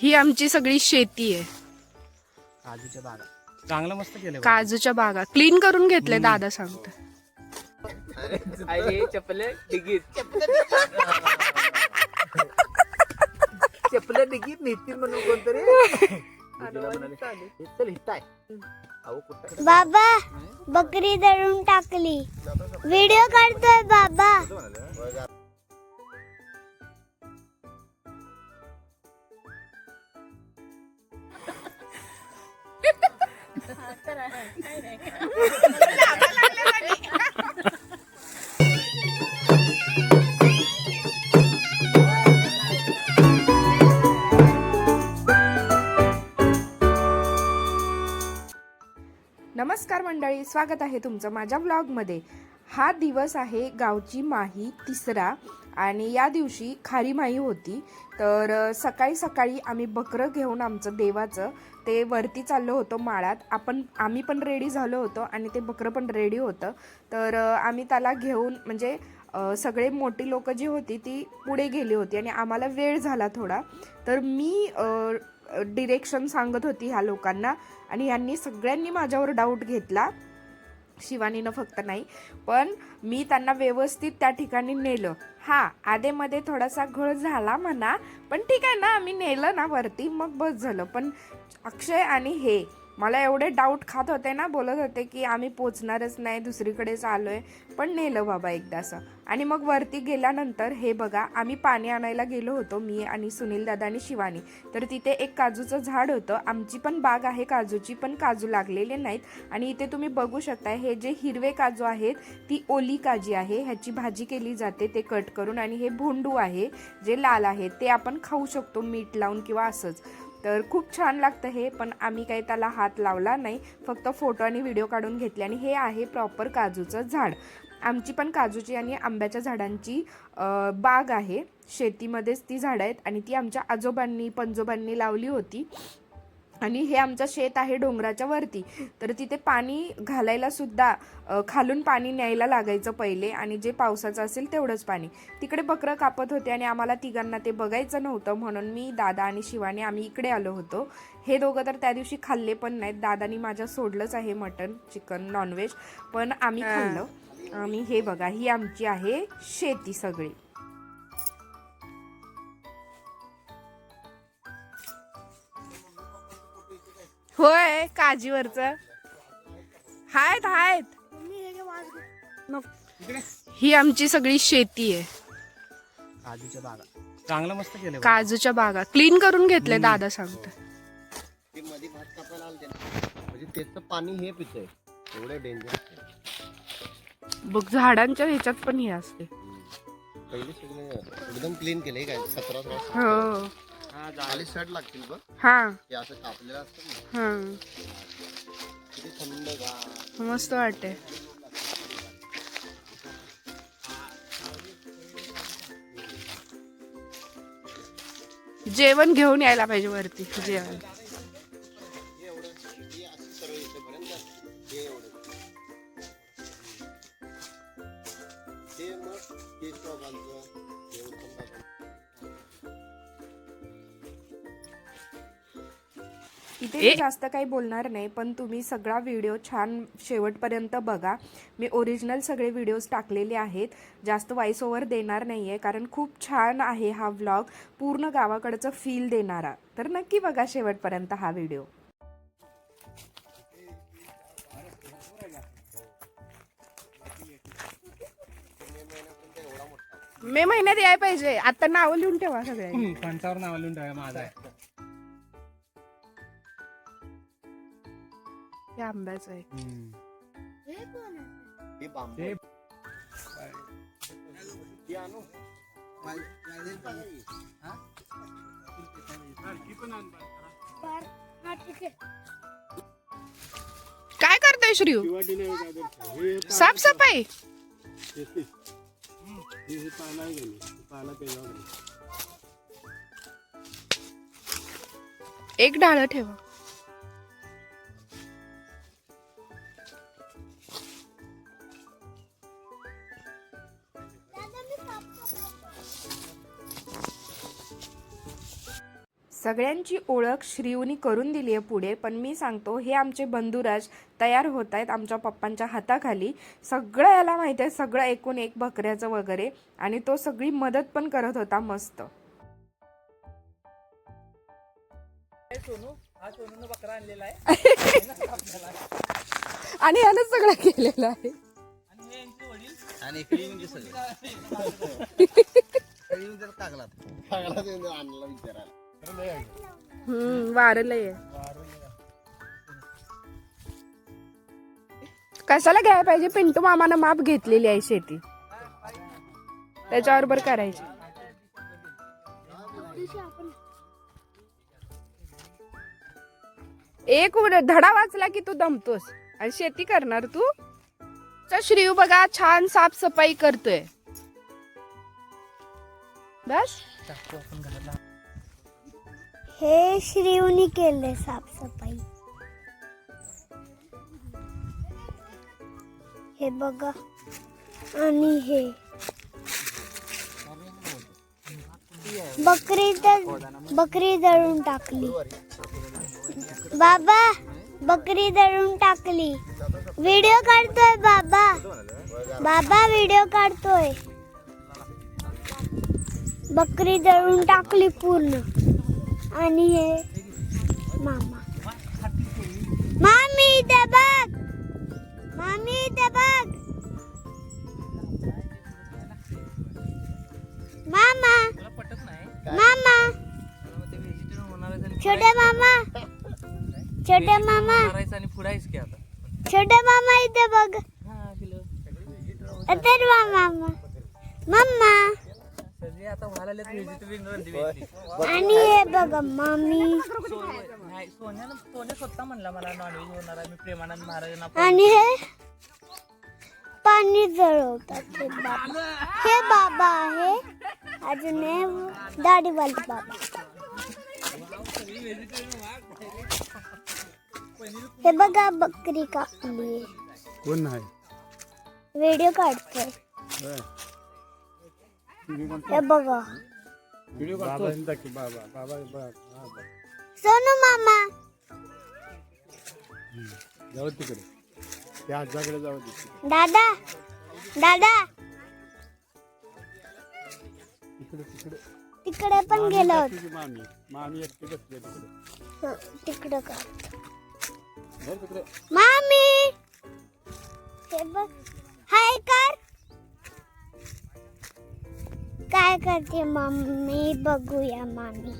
ही आमची सगळी शेती आहे. काजूच्या बागा चांगलं मस्त केलं. काजूच्या बागा क्लीन करून घेतले दादा सांगत. चपले डिगीत नितीन म्हणून कोणतरी बाबा बकरी धरून टाकली. व्हिडिओ काढतोय बाबा. नमस्कार मंडळी, स्वागत आहे तुमचं माझ्या व्लॉगमध्ये. हा दिवस आहे गावची माही तिसरा आणि या दिवशी खारी माही होती. तर सकाळी सकाळी आम्ही बकरं घेऊन आमचं देवाचं ते वरती चाललो होतो माळात. आम्ही पण रेडी झालो होतो आणि ते बकरं पण रेडी होतं. तर आम्ही त्याला घेऊन म्हणजे सगळे मोठी लोक जी होती ती पुढे गेली होती आणि आम्हाला वेळ झाला थोडा. तर मी डिरेक्शन सांगत होती ह्या लोकांना आणि यांनी सगळ्यांनी माझ्यावर डाऊट घेतला. शिवानीनं फक्त नाही, पण मी त्यांना व्यवस्थित त्या ठिकाणी नेलं. हा आधेमध्ये थोडासा घळ झाला म्हणा, पण ठीक आहे ना, आम्ही नेलं ना वरती, मग बस झालं. पण अक्षय आणि हे मला एवढे डाऊट खात होते ना, बोलत होते की आम्ही पोचणारच नाही, दुसरीकडेच आलोय, पण नेलं बाबा एकदाचं. आणि मग वरती गेल्यानंतर हे बघा, आम्ही पाणी आणायला गेलो होतो, मी आणि सुनील दादा आणि शिवानी. तर तिथे एक काजूचं झाड होतं. आमची पण बाग आहे काजूची, पण काजू लागलेले नाहीत. आणि इथे तुम्ही बघू शकता, हे जे हिरवे काजू आहेत ती ओली काजी आहे, ह्याची भाजी केली जाते ते कट करून. आणि हे भोंडू आहे जे लाल आहे, ते आपण खाऊ शकतो मीठ लावून किंवा असंच. तर खूप छान लागतं हे, पण आम्ही काही त्याला हात लावला नाही, फक्त फोटो आणि व्हिडिओ काढून घेतले. आणि हे आहे प्रॉपर काजूचं झाड. आमची पण काजूची आणि आंब्याच्या झाडांची बाग आहे, शेतीमध्येच ती झाडं आहेत आणि ती आमच्या आजोबांनी पंजोबांनी लावली होती. आणि हे आमचं शेत आहे डोंगराच्या वरती. तर तिथे पाणी घालायला सुद्धा खालून पाणी न्यायला लागायचं पहिले, आणि जे पावसाचं असेल तेवढंच पाणी. तिकडे बकरं कापत होते आणि आम्हाला तिघांना ते बघायचं नव्हतं, म्हणून मी, दादा आणि शिवानी आम्ही इकडे आलो होतो. हे दोघं तर त्या दिवशी खाल्ले पण नाहीत. दादानी माझ्या सोडलंच आहे मटण, चिकन, नॉनव्हेज, पण आम्ही खाल्लं. आणि हे बघा, ही आमची आहे शेती सगळी. होय, काजीवरच आहेत. ही आमची सगळी शेती आहे. काजूच्या बागा चांगलं मस्त केलं. काजूच्या बागा क्लीन करून घेतले दादा सांगत. ते मध्ये भात कापायला आलते ना, म्हणजे त्याचं पाणी हे पितंय, एवढं डेंजर. बघ, झाडांच्या ह्याच्यात पण हे असते. पहिले सगळं एकदम क्लीन केलंय, काय कचरा हो, खाली सड लागतील बघ. हा ते असं कापलेलं असतं ना, हा, किती थंड मस्त वाटते. जेवण घेऊन यायला पाहिजे वरती, जेवण. इथे मी जास्त काही बोलणार नाही, पण तुम्ही सगळा व्हिडिओ छान शेवटपर्यंत बघा. मी ओरिजिनल सगळे व्हिडिओज टाकलेले आहेत, जास्त व्हॉइस ओव्हर देणार नाही आहे, कारण खूप छान आहे हा व्लॉग, पूर्ण गावाकडचं फील देणारा. तर नक्की बघा शेवटपर्यंत हा व्हिडिओ. मे महिन्यात याय पाहिजे. आता नाव लिहून ठेवा सगळ्यांनी. फणसावर नाव लिहून ठेवा माझं. हे आंब्याचं आहे. हे बांबू ते आणू. काय करतोय श्रीयू? साफसफाई. एक डाळ ठेवा. सगळ्यांची ओळख श्रीवनी करून दिली आहे पुढे, पण मी सांगतो हे आमचे बंधुराज तयार होत आहेत आमच्या पप्पांच्या हाताखाली. सगळं याला माहिती आहे, सगळं एकूण एक बकऱ्याचं वगैरे, आणि तो सगळी मदत पण करत होता मस्त. सोनू हा सोनूनं बकरा आणलेला आहे आणि यानं सगळं केलेलं आहे. आणि हे यांचे वडील आणि इकडे येऊन सगळं कागला आणला विचारायला वारलंय. कशाला घ्यायला पाहिजे, पिंटू मामानं माप घेतलेली आहे शेती, त्याच्याबरोबर करायची. एक धडा वाचला की तू दमतोस आणि शेती करणार तू. श्रीयू बघा छान साफसफाई करतोय. बस हे श्रीवनी केले साफसफाई. हे बघा, आणि हे बकरी दळून टाकली. बाबा बकरी दळून टाकली. व्हिडिओ काढतोय बाबा. बाबा व्हिडिओ काढतोय. बकरी दळून टाकली पूर्ण. आणि हे मामा. मामी इथे बघ. मामी इथे बघ. मामा मला पटत नाही. मामा मग ते व्हेजिटेरियन होणार आहे आणि छोटे मामा. छोटे मामा. मारायचं आणि फुडायच की आता. छोटे मामा इथे बघ. हा दिलं अथर्वा मामा. मम्मा. सगळे आता व्हायला व्हेजिटेरियन रंदी. आणि हे बघा मामी. नाही सोने स्वतः म्हणला मला नॉनव्हेज होणार आहे, मी प्रेमानंद महाराजांना. आणि हे पाणी जळवतात. हे बाबा आहे. अजून हे दाढीवाले बाबा. हे बघा बकरी कापली. कोण नाही व्हिडिओ काढतोय. हे बघा सोनू मामा. जाऊ तिकडे, त्या आजाकडे जाऊ तिकडे. दादा दादा तिकडे पण गेलो होतो. मामी एकटी बसली तिकडे. तिकडे का मामी. हे बघ. हाय कर. काय करते मम्मी, बघूया मामी.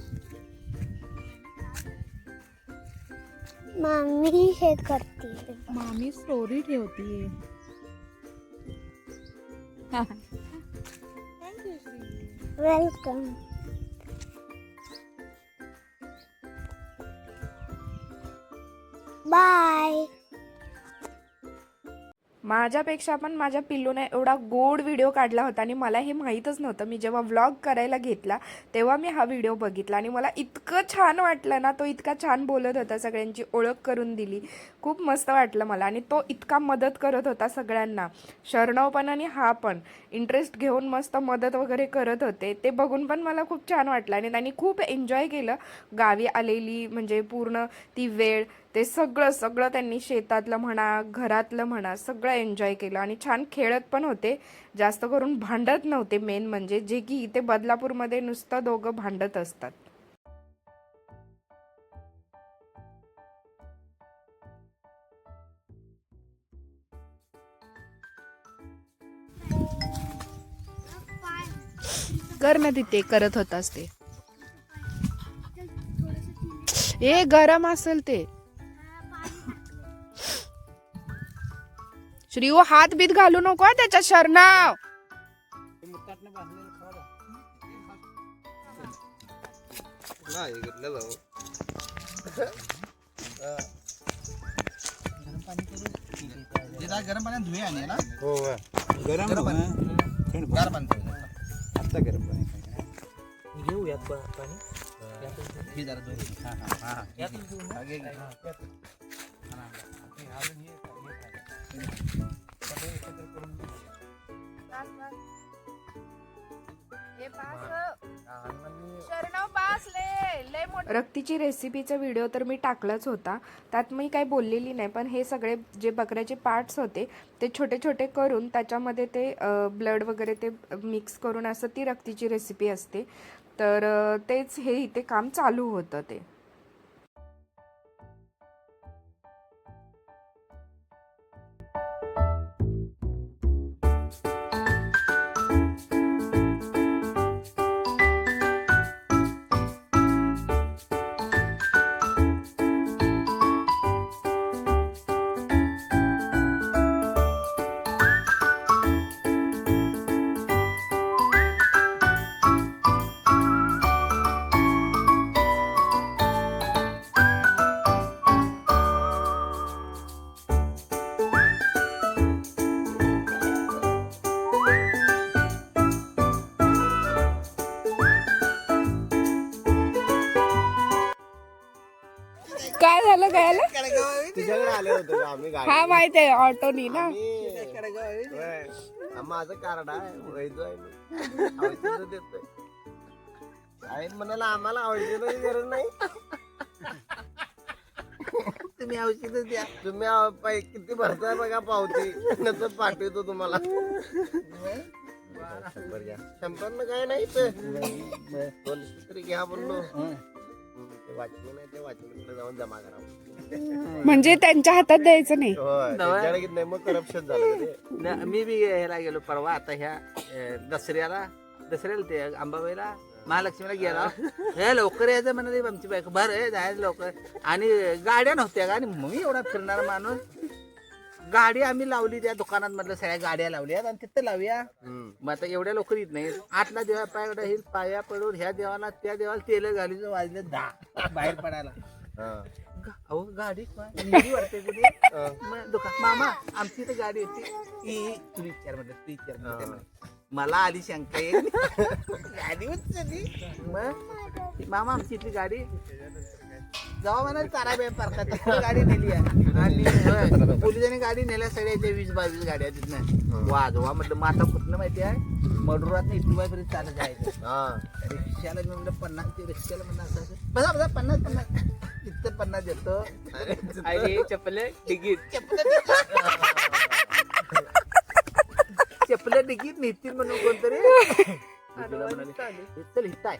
मामी हे करते. मामी स्टोरी ठेवतीये. वेलकम. बाय. माझ्यापेक्षा पण माझ्या पिल्लूने एवढा गोड व्हिडिओ काढला होता आणि मला हे माहीतच नव्हतं. मी जेव्हा व्लॉग करायला घेतला तेव्हा मी हा व्हिडिओ बघितला आणि मला इतकं छान वाटलं ना. तो इतका छान बोलत होता, सगळ्यांची ओळख करून दिली, खूप मस्त वाटलं मला. आणि तो इतका मदत करत होता सगळ्यांना. शरणव पण आणि हा पण इंटरेस्ट घेऊन मस्त मदत वगैरे करत होते. ते बघून पण मला खूप छान वाटलं आणि त्यांनी खूप एन्जॉय केलं गावी आलेली म्हणजे पूर्ण ती वेळ. ते सगळं त्यांनी शेतातलं म्हणा, घरातलं म्हणा, सगळं एन्जॉय केलं आणि छान खेळत पण होते. जास्त करून भांडत नव्हते मेन म्हणजे, जे की इथे बदलापूरमध्ये नुसतं दोघं भांडत असतात. कर ना तिथे करत होतास ते. ए गरम असेल ते. श्रीओ हात बीत घालू नको त्याच्या शरणाव. गरम पाण्यात धुये आणि ना. हो गरम आता गरम पाणी घेऊयात पाणी. हे जरा रक्तीची रेसिपीचा व्हिडिओ तर मी टाकलाच होता, त्यात मी काही बोललेली नाही, पण हे सगळे जे बकऱ्याचे पार्ट्स होते ते छोटे छोटे करून त्याच्यामध्ये ते ब्लड वगैरे ते मिक्स करून असं ती रक्तीची रेसिपी असते. तर तेच हे इथे काम चालू होतं ते. काय झालं गायला? तुझ्याकडे आले होते का आम्ही गाडी हा माहित आहे, ऑटोनी ना. होय. माझं कार्ड आहे वैध आहे मी. औषधं देतोय. साहेब म्हणाला आम्हाला औषधाची गरज नाही. तुम्ही औषध द्या. तुम्ही किती भरताय बघा पावती नंतर पाठवतो तुम्हाला. 100 न काय नाही ते 200 तरी घ्या बोललो. ते वाचलं नाही, ते वाचलं जाऊन जमा करावं. म्हणजे त्यांच्या हातात द्यायचं नाही. होय, त्यांच्याकडे किती नाही, मग करप्शन झालं ते. मी बी ह्याला गेलो परवा आता ह्या दसऱ्याला ते अंबाबाईला महालक्ष्मीला गेला. हे लवकर यायचं म्हणाले आमची बायको, बरं जायचं लवकर. आणि गाड्या नव्हत्या का, आणि मी एवढा फिरणारा माणूस. गाडी आम्ही लावली त्या दुकानात मधल्या सगळ्या गाड्या लावल्या आणि तिथं लावूया. मग आता एवढ्या लवकर येत नाही. आतला देवा पाया पडून ह्या देवाला त्या देवाला तेल घालीचं वाजले 10 बाहेर पडायला. अहो गाडी वाटते दुकान मामा आमची इथे गाडी होती तुरीचार मध्ये मला आली शंका येईल गाडी होती. मग मामा आमची इथली गाडी जेव्हा म्हणा ताराबाई पार्कात गाडी नेली आहे आणि पोलिसांनी गाडी नेल्या सगळ्याच्या 20-22 गाड्या तिथनं वाजवा म्हटलं. मग आता कुठलं माहिती आहे मडुरात इटुबाईपर्यंत चालत जायचं. रिक्षाला मी म्हणलं 50 रिक्षाला म्हणलं असं बसा 50 तिथं 50 देतो. चप्पल डिगीत चप्पल डिगीत नेतील म्हणून कोणतरी चल हित आहे.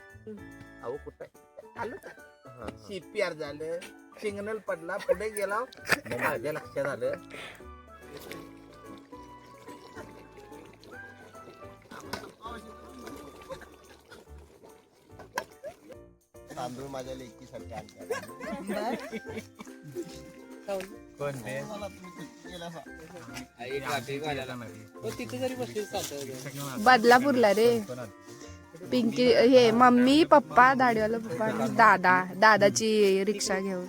अहो कुठं आलो CPR झालं, सिग्नल पडला, पुढे गेला माझ्या लक्षात आलं तांदूळ माझ्या लेकीसाठी बदलापूरला रे. पिंकी हे मम्मी पप्पा दाढीवाला पप्पा आणि दादाची रिक्षा घेऊन.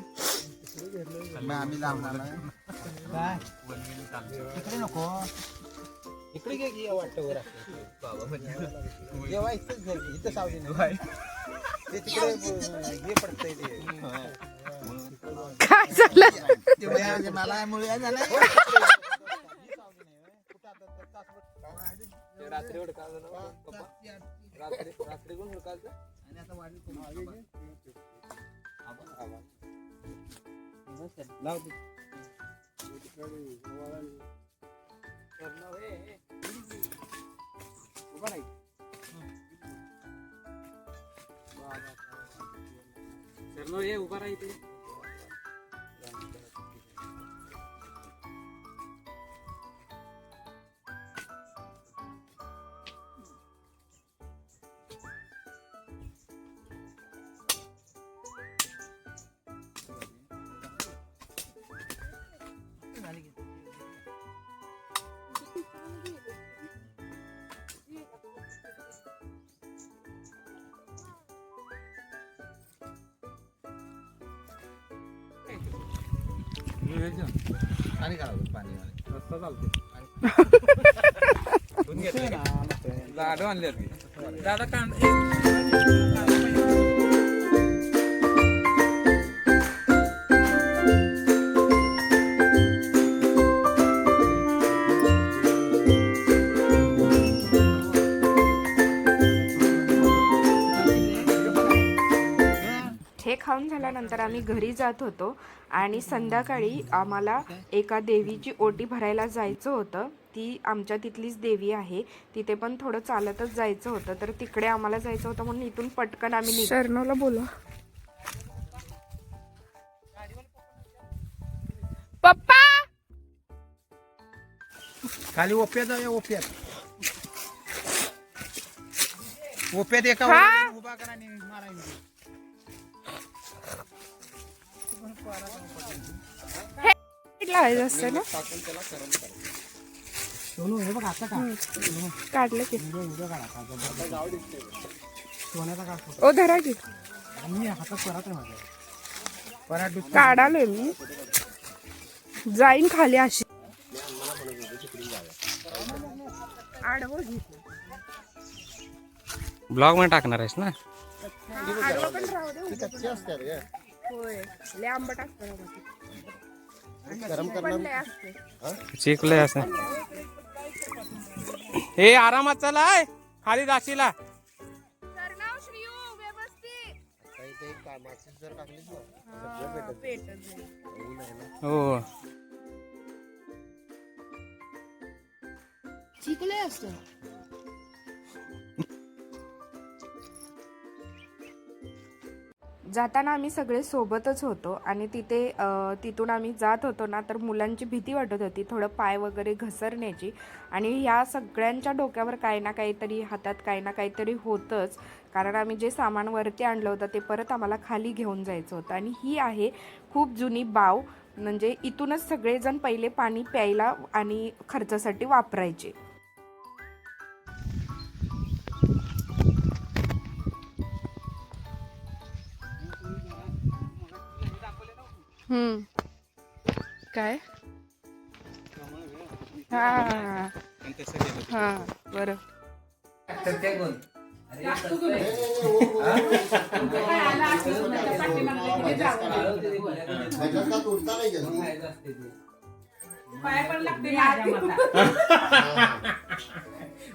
आम्ही लावणार इकडे नको इकडे घे वाटतं जेव्हा इथं सावली ते तिकडे हे पडतंय ते काय झालं मला मुळे झालं रात्री उडका रात्री कोण उडकायचं आणि आता वाढली उभा राहते. पाणी काढावं पाणी रस्ता चालतो लाडू आणले दादा झाल्यानंतर आम्ही घरी जात होतो आणि संध्याकाळी आम्हाला एका देवीची ओटी भरायला जायचं होतं. ती आमच्या तिथलीच देवी आहे. तिथे पण थोडं चालतच जायचं होतं, तर तिकडे आम्हाला जायचं होतं म्हणून इथून पटकन आम्ही शर्नोला बोला. पप्पा खाली ओप्यात जाऊया. ओप्यात एका हा. उभा करा आणि मारायला. लावायचं असतं ना. काढलं की ओ धरा की काढालोय मी. जाईन खाली अशी आडवं घे. ब्लॉग मध्ये टाकणार आहेस ना? आडवं पण राहू दे. कच्ची असतात ग. होय लय आंबट असतं ना ते. गरम पण करणार लय असते. चिकलंय असं. हे आरामात चलाय खाली दाशीला. सरनाव श्रीयू व्यवस्थित. काही ते कामाची जर टाकलीच ना सगळं भेटत. ऊन आहे ना. हो चिकले असतं. जाताना आम्ही सगळे सोबतच होतो आणि तिथून आम्ही जात होतो ना, तर मुलांची भीती वाटत होती थोडं पाय वगैरे घसरण्याची. आणि ह्या सगळ्यांच्या डोक्यावर काही ना काहीतरी, हातात काही ना काहीतरी होतंच, कारण आम्ही जे सामान वरती आणलं होतं ते परत आम्हाला खाली घेऊन जायचं होतं. आणि ही आहे खूप जुनी बाव, म्हणजे इथूनच सगळेजण पहिले पाणी प्यायला आणि खर्चासाठी वापरायचे. काय हा हा बरं. ह्याच्यात उडता नाही गेलं.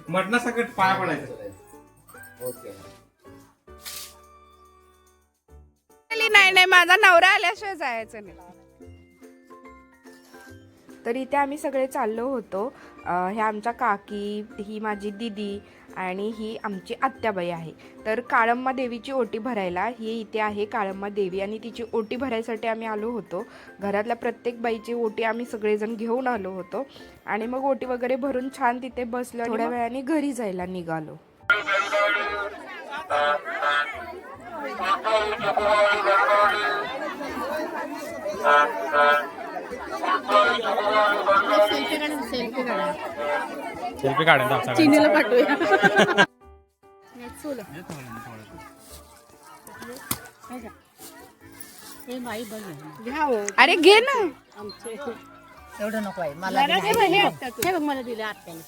मटणासकट पाया पडायचं. ओके. नाही माझा नवरा आल्याशिवाय जायचं नाही. तर इथे आम्ही सगळे चाललो होतो. ह्या आमच्या काकी, ही माझी दिदी आणि ही आमची आत्याबाई आहे. तर काळम्मा देवीची ओटी भरायला ही इथे आहे काळम्मा देवी, आणि तिची ओटी भरायसाठी आम्ही आलो होतो. घरातल्या प्रत्येक बाईची ओटी आम्ही सगळेजण घेऊन आलो होतो आणि मग ओटी वगैरे भरून छान तिथे बसलो. थोड्या वेळाने घरी जायला निघालो. सेल्फी काढायचा. पाठवूया. अरे घे ना. एवढं नको आहे मला हे बघ मला दिलं आत्याने.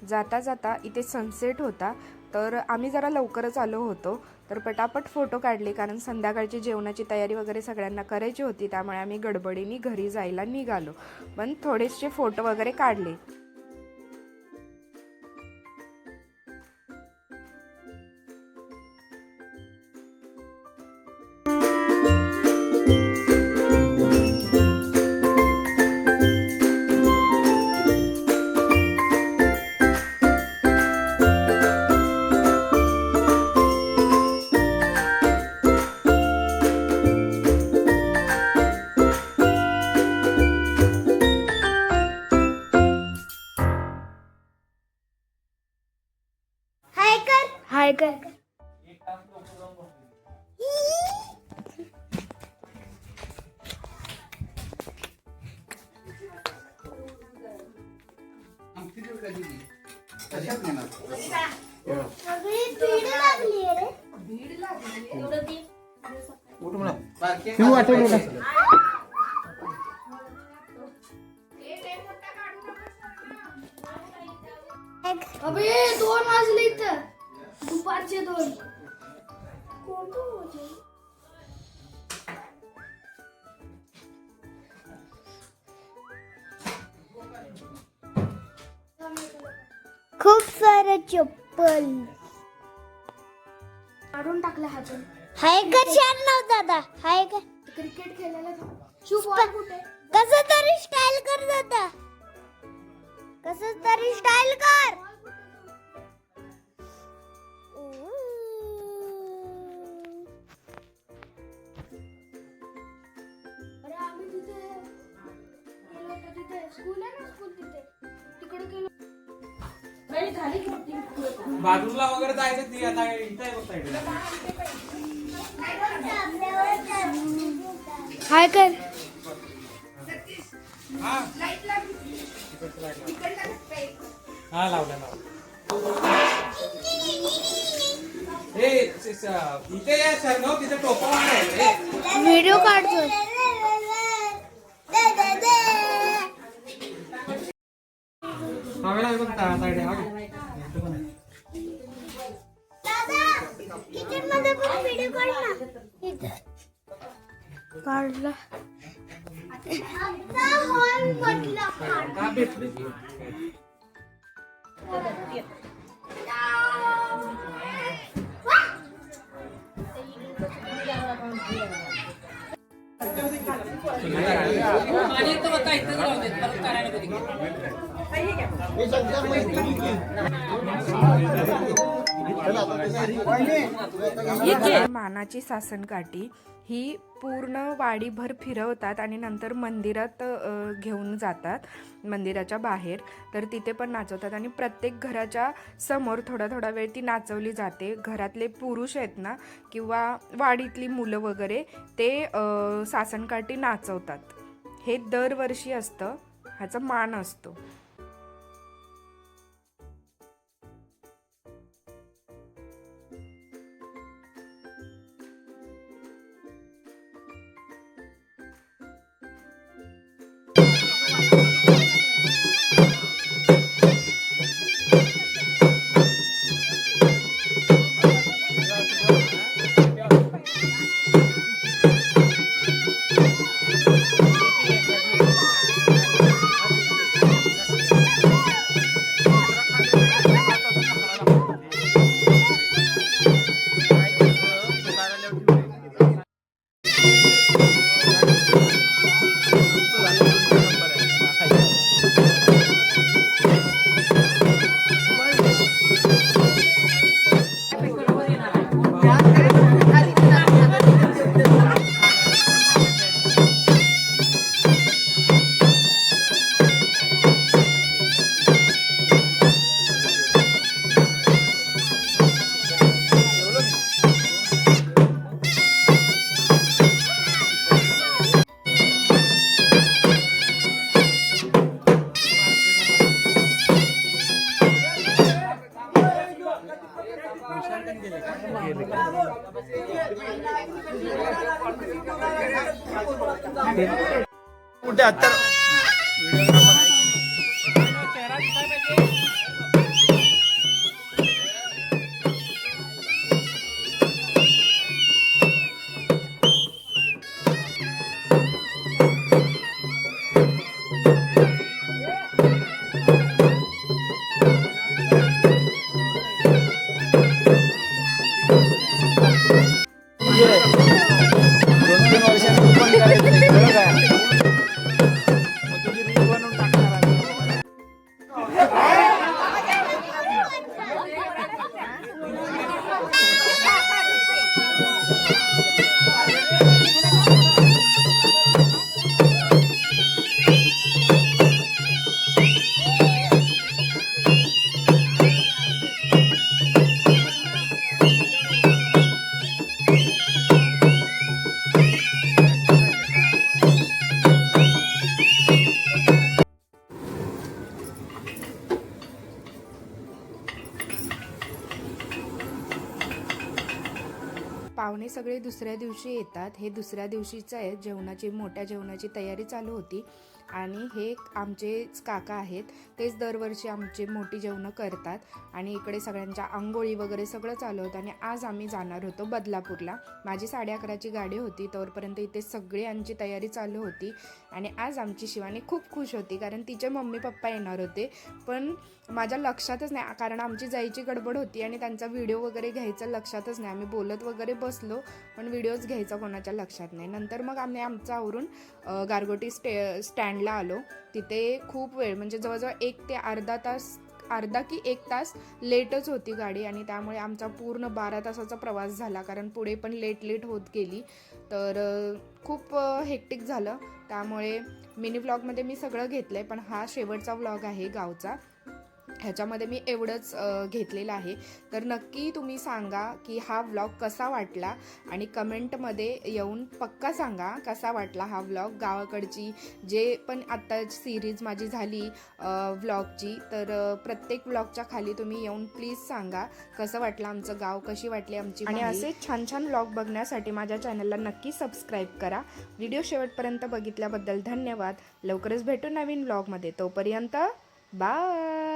जाता जाता इथे सनसेट होता, तर आम्ही जरा लवकरच आलो होतो. तर पटापट फोटो काढले, कारण संध्याकाळची जेवणाची तयारी वगैरे सगळ्यांना करायची होती. त्यामुळे आम्ही गडबडीने घरी जायला निघालो, पण थोडेसे फोटो वगैरे काढले. हाय कर. खूप सारे चप्पल काढून टाकला हा पण. हाय का शहाण्णव दादा हाय का क्रिकेट खेळायला शू बॉल कुठे? कसं तरी स्टाईल कर दादा कसं तरी स्टाईल कर अरे आम्ही तिथे गेलो होतो तिथे स्कूल आहे ना स्कूल तिथे तिकडे गेलो. नाही झाली की ती. बाजूला वगैरे जायचं ती आता इथं आहे बघ साईडला. हाय कर हा लावला इथे या सर न तिथे टोपा आहे. व्हिडिओ काढतोय. हवेला बघ साईड किचन मध्ये पण व्हिडिओ काढ ना काढला. आता हॉल म्हटलं का भेटले मानाची सासनकाठी ही पूर्ण वाडीभर फिरवतात आणि नंतर मंदिरात घेऊन जातात, मंदिराच्या बाहेर. तर तिथे पण नाचवतात आणि प्रत्येक घराच्या समोर थोडा थोडा वेळ ती नाचवली जाते. घरातले पुरुष आहेत ना किंवा वाडीतली मुलं वगैरे ते सासनकाठी नाचवतात. हे दरवर्षी असतं, ह्याचा मान असतो. कुठे आता पाहुणे सगळे दुसऱ्या दिवशी येतात. हे दुसऱ्या दिवशीचं आहे. मोठ्या जेवणाची तयारी चालू होती आणि हे आमचेच काका आहेत, तेच दरवर्षी आमचे मोठी जेवणं करतात आणि इकडे सगळ्यांच्या आंघोळी वगैरे सगळं चालू होतं. आणि आज आम्ही जाणार होतो बदलापूरला. माझी 11:30ची गाडी होती, तोपर्यंत इथे सगळ्यांची तयारी चालू होती. आणि आज आमची शिवानी खूप खुश होती कारण तिचे मम्मी पप्पा येणार होते, पण माझ्या लक्षातच नाही कारण आमची जायची गडबड होती आणि त्यांचा व्हिडिओ वगैरे घ्यायचं लक्षातच नाही. आम्ही बोलत वगैरे बसलो पण व्हिडिओज घ्यायचा कोणाच्या लक्षात नाही. नंतर मग आम्ही आमचं आवरून गारगोटी स्टँडला आलो. तिथे खूप वेळ म्हणजे जवळजवळ 1 ते अर्धा की 1 तास लेटच होती गाडी आणि त्यामुळे आमचा पूर्ण 12 तासाचा प्रवास झाला कारण पुढे पण लेट होत गेली. तर खूप हेक्टिक झालं. त्यामुळे मिनी व्लॉगमध्ये मी सगळं घेतलं आहे, पण हा शेवटचा व्लॉग आहे गावचा. ह्याच्यामध्ये मी एवढंच घेतलेलं आहे. तर नक्की तुम्ही सांगा की हा व्लॉग कसा वाटला आणि कमेंटमध्ये येऊन पक्का सांगा कसा वाटला हा व्लॉग. गावाकडची जे पण आत्ता सिरीज माझी झाली व्लॉगची, तर प्रत्येक व्लॉगच्या खाली तुम्ही येऊन प्लीज सांगा कसं वाटलं आमचं गाव, कशी वाटली आमची. आणि असे छान छान व्लॉग बघण्यासाठी माझ्या चॅनलला नक्की सबस्क्राईब करा. व्हिडिओ शेवटपर्यंत बघितल्याबद्दल धन्यवाद. लवकरच भेटू नवीन व्लॉगमध्ये. तोपर्यंत बाय.